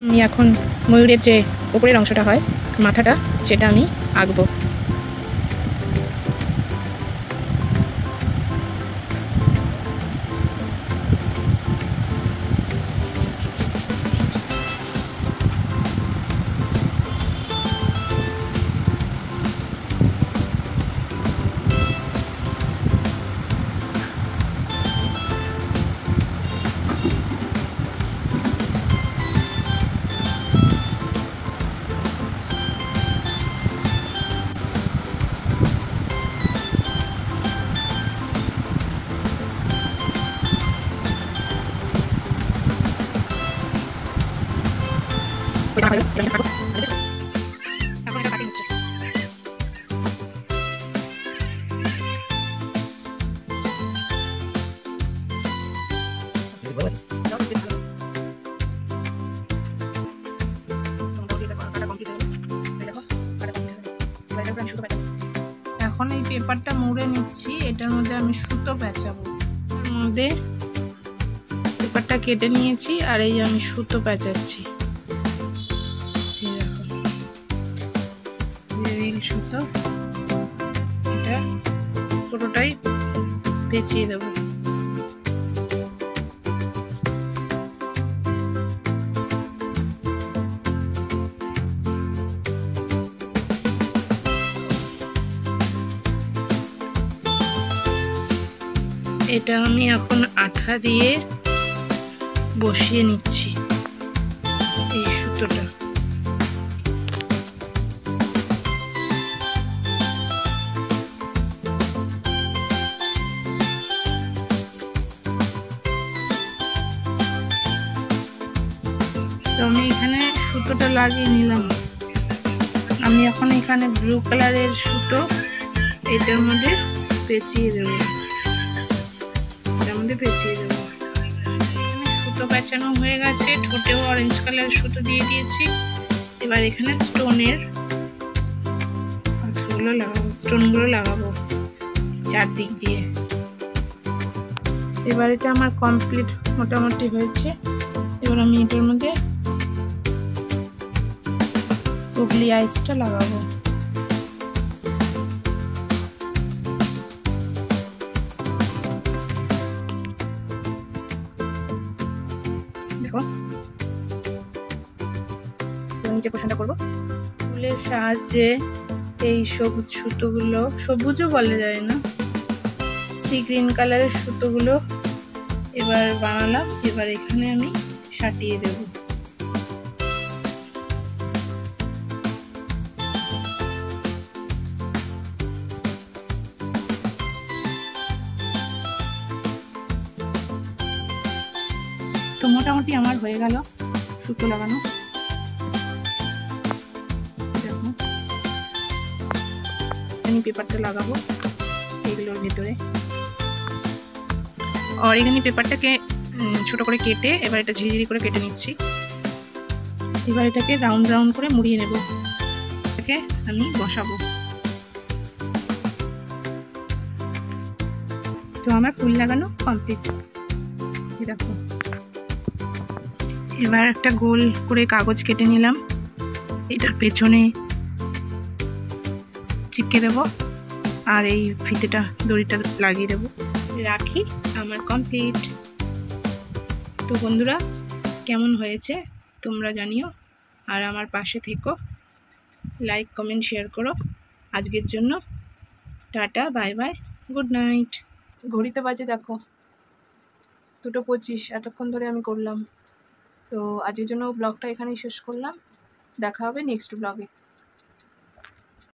আমি এখন ময়ূরের যে উপরের অংশটা হয় মাথাটা সেটা আমি আঁকবো। এখন এই পেপারটা মুড়ে নিচ্ছি, এটার মধ্যে আমি সুতো পেঁচাবো। এর মধ্যে পেপারটা কেটে নিয়েছি আর এই আমি সুতো পেঁচাচ্ছি। রিল সুতো, এটা পুরোটাই পেঁচিয়ে দেবো। এটা আমি এখন আঠা দিয়ে বসিয়ে নিচ্ছি এই সুতোটা। তো আমি এখানে সুতোটা লাগিয়ে নিলাম। আমি এখন এখানে ব্লু কালারের সুতো এটার মধ্যে পেঁচিয়ে দেবো। পেঁচিয়ে দেবো। সুতো পেঁচানো হয়ে গেছে, ঠোঁটেও অরেঞ্জ কালারের সুতো দিয়ে দিয়েছি। এবার এখানে স্টোনগুলো লাগাবো চারদিক দিয়ে। এবার এটা আমার কমপ্লিট মোটামুটি হয়েছে। এবার আমি এটার মধ্যে গুগলি আইসটা লাগাবো। নিচে পোষণটা করবো ফুলের সাহায্যে। এই সবুজ সুতোগুলো, সবুজও বলা যায় না, সি গ্রিন কালারের সুতোগুলো এবার বানালাম। এবার এখানে আমি সাটিয়ে দেব। তো মোটামুটি আমার হয়ে গেল সুতো লাগানো। আমি পেপারটা লাগাবো এগুলোর ভেতরে। অরিগানি পেপারটাকে ছোট করে কেটে এবার এটা ঝিরিঝিরি করে কেটে নিচ্ছি। এবার এটাকে রাউন্ড রাউন্ড করে মুড়িয়ে নেব। এটাকে আমি বসাবো। তো আমার ফুল লাগানো কমপ্লিট। দেখো, এবার একটা গোল করে কাগজ কেটে নিলাম, এটার পেছনে চিপকে দেবো আর এই ফিতেটা দড়িটা লাগিয়ে দেবো। রাখি, আমার কমপ্লিট। তো বন্ধুরা, কেমন হয়েছে তোমরা জানিও, আর আমার পাশে থেকো, লাইক কমেন্ট শেয়ার করো। আজকের জন্য tata, bye bye, good night. ঘড়িতে বাজে দেখো 2:25, এতক্ষণ ধরে আমি করলাম। তো আজকের জন্য ব্লগটা এখানেই শেষ করলাম। দেখা হবে নেক্সট ব্লগে।